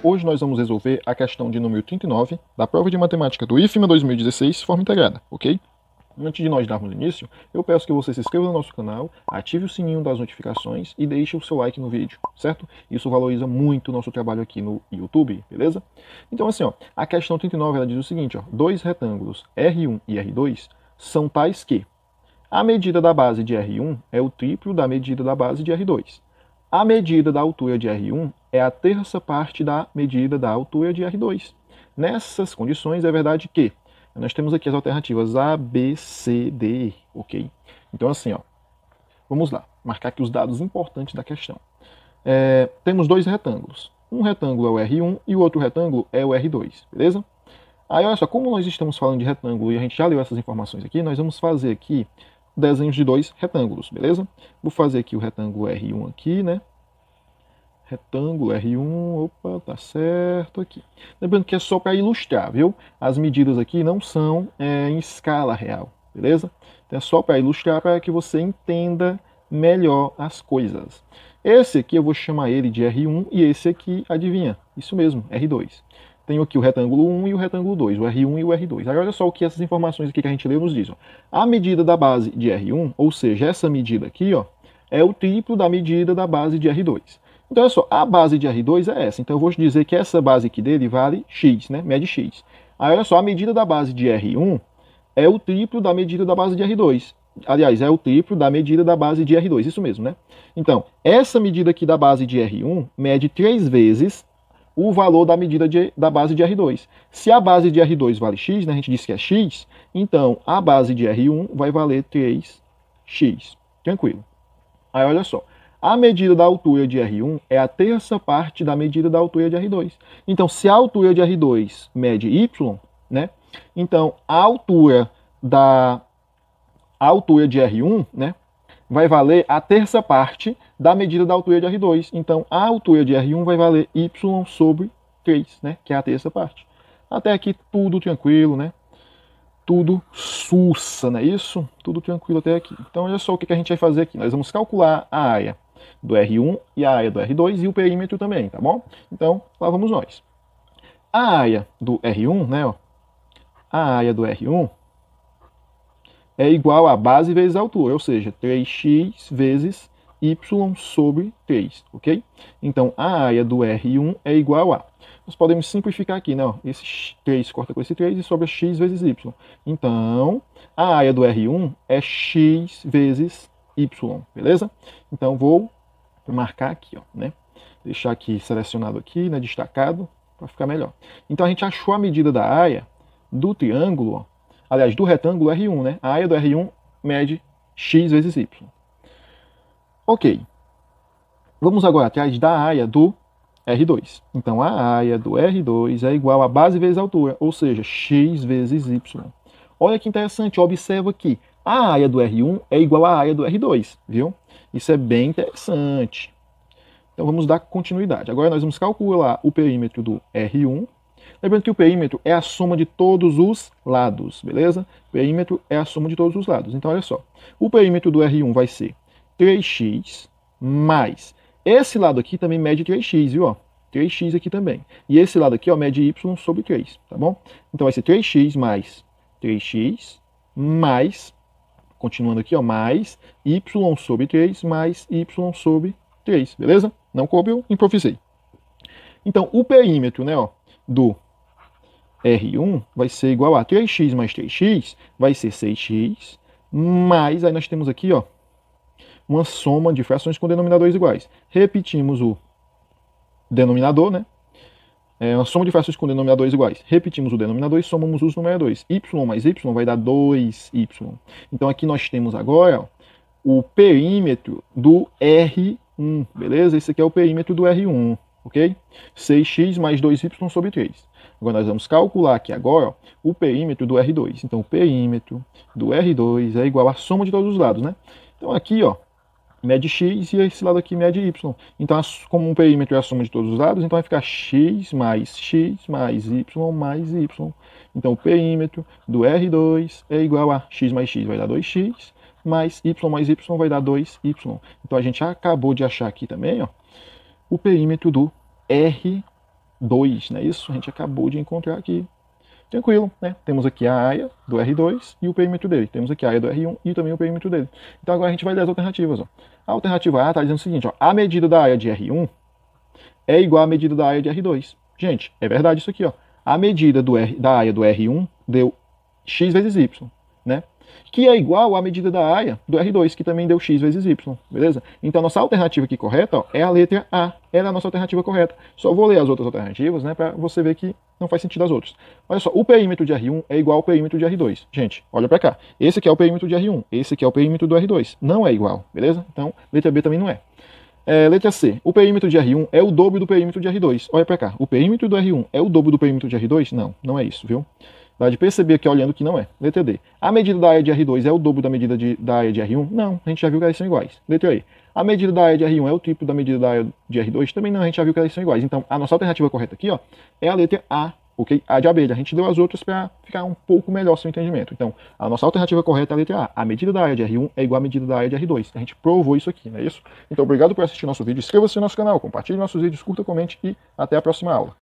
Hoje nós vamos resolver a questão de número 39 da prova de matemática do IFMA 2016, forma integrada, ok? Antes de nós darmos início, eu peço que você se inscreva no nosso canal, ative o sininho das notificações e deixe o seu like no vídeo, certo? Isso valoriza muito o nosso trabalho aqui no YouTube, beleza? Então assim, ó, a questão 39 ela diz o seguinte, ó, dois retângulos R1 e R2 são tais que a medida da base de R1 é o triplo da medida da base de R2. A medida da altura de R1 é a terça parte da medida da altura de R2. Nessas condições, é verdade que nós temos aqui as alternativas A, B, C, D, E, ok? Então assim, ó, vamos lá, marcar aqui os dados importantes da questão. Temos dois retângulos. Um retângulo é o R1 e o outro retângulo é o R2, beleza? Aí olha só, como nós estamos falando de retângulo e a gente já leu essas informações aqui, nós vamos fazer aqui desenhos de dois retângulos, beleza? Vou fazer aqui o retângulo R1 aqui, né? Retângulo R1, opa, tá certo aqui. Lembrando que é só para ilustrar, viu? As medidas aqui não são em escala real, beleza? Então é só para ilustrar, para que você entenda melhor as coisas. Esse aqui eu vou chamar ele de R1 e esse aqui, adivinha? Isso mesmo, R2. Tenho aqui o retângulo 1 e o retângulo 2, o R1 e o R2. Aí olha só o que essas informações aqui que a gente leu nos dizem. A medida da base de R1, ou seja, essa medida aqui, ó, é o triplo da medida da base de R2. Então olha só, a base de R2 é essa. Então eu vou dizer que essa base aqui dele vale x, né? Mede x. Aí olha só, a medida da base de R1 é o triplo da medida da base de R2. Aliás, é o triplo da medida da base de R2, isso mesmo, né? Então, essa medida aqui da base de R1 mede 3 vezes o valor da medida da base de R2. Se a base de R2 vale x, né, a gente disse que é x, então a base de R1 vai valer 3x. Tranquilo. Aí olha só, a medida da altura de R1 é a terça parte da medida da altura de R2. Então, se a altura de R2 mede y, né, então a altura de R1, né, vai valer a terça parte da medida da altura de R2. Então, a altura de R1 vai valer y sobre 3, né? Que é a terça parte. Até aqui tudo tranquilo, né? Tudo sussa, não é isso? Tudo tranquilo até aqui. Então, olha só o que a gente vai fazer aqui. Nós vamos calcular a área do R1 e a área do R2 e o perímetro também, tá bom? Então, lá vamos nós. A área do R1, né? Ó, a área do R1 é igual a base vezes a altura, ou seja, 3x vezes y sobre 3, ok? Então, a área do R1 é igual a... Nós podemos simplificar aqui, né? Esse 3 corta com esse 3 e sobra x vezes y. Então, a área do R1 é x vezes y, beleza? Então, vou marcar aqui, ó, né? Deixar aqui selecionado aqui, né? Destacado, para ficar melhor. Então, a gente achou a medida da área do triângulo, ó. Aliás, do retângulo R1, né? A área do R1 mede x vezes y. Ok. Vamos agora atrás da área do R2. Então, a área do R2 é igual a base vezes a altura, ou seja, x vezes y. Olha que interessante, observa aqui. A área do R1 é igual à área do R2, viu? Isso é bem interessante. Então, vamos dar continuidade. Agora, nós vamos calcular o perímetro do R1. Lembrando que o perímetro é a soma de todos os lados, beleza? O perímetro é a soma de todos os lados. Então, olha só. O perímetro do R1 vai ser 3x mais... Esse lado aqui também mede 3x, viu? Ó, 3x aqui também. E esse lado aqui, ó, mede y sobre 3, tá bom? Então, vai ser 3x mais 3x mais... Continuando aqui, ó, mais y sobre 3 mais y sobre 3, beleza? Não coube, eu improvisei. Então, o perímetro, né, ó, do R1 vai ser igual a 3x mais 3x, vai ser 6x, mais, aí nós temos aqui, ó, uma soma de frações com denominadores iguais. Repetimos o denominador, né? Uma soma de frações com denominadores iguais. Repetimos o denominador e somamos os numeradores. Y mais y vai dar 2y. Então aqui nós temos agora, ó, o perímetro do R1, beleza? Esse aqui é o perímetro do R1, ok? 6x mais 2y sobre 3. Agora nós vamos calcular aqui agora, ó, o perímetro do R2. Então o perímetro do R2 é igual à soma de todos os lados, né? Então aqui, ó, mede x e esse lado aqui mede y. Então, como um perímetro é a soma de todos os lados, então vai ficar x mais y mais y. Então, o perímetro do R2 é igual a x mais x vai dar 2x, mais y vai dar 2y. Então, a gente acabou de achar aqui também, ó, o perímetro do R 2, não é isso? A gente acabou de encontrar aqui. Tranquilo, né? Temos aqui a área do R2 e o perímetro dele. Temos aqui a área do R1 e também o perímetro dele. Então agora a gente vai ler as alternativas. Ó. A alternativa A está dizendo o seguinte, ó, a medida da área de R1 é igual à medida da área de R2. Gente, é verdade isso aqui. Ó. A medida da área do R1 deu x vezes y, né? Que é igual à medida da área do R2, que também deu x vezes y, beleza? Então, a nossa alternativa aqui correta, ó, é a letra A. Ela é a nossa alternativa correta. Só vou ler as outras alternativas, né, para você ver que não faz sentido as outras. Olha só, o perímetro de R1 é igual ao perímetro de R2. Gente, olha para cá. Esse aqui é o perímetro de R1, esse aqui é o perímetro do R2. Não é igual, beleza? Então, letra B também não é. Letra C. O perímetro de R1 é o dobro do perímetro de R2. Olha para cá. O perímetro do R1 é o dobro do perímetro de R2? Não, não é isso, viu? Dá de perceber aqui olhando que não é. Letra D. A medida da área de R2 é o dobro da medida da área de R1? Não, a gente já viu que elas são iguais. Letra E. A medida da área de R1 é o triplo da medida da área de R2? Também não, a gente já viu que elas são iguais. Então, a nossa alternativa correta aqui, ó, é a letra A, ok? A de abelha. A gente deu as outras para ficar um pouco melhor seu entendimento. Então, a nossa alternativa correta é a letra A. A medida da área de R1 é igual à medida da área de R2. A gente provou isso aqui, não é isso? Então, obrigado por assistir nosso vídeo. Inscreva-se no nosso canal, compartilhe nossos vídeos, curta, comente e até a próxima aula.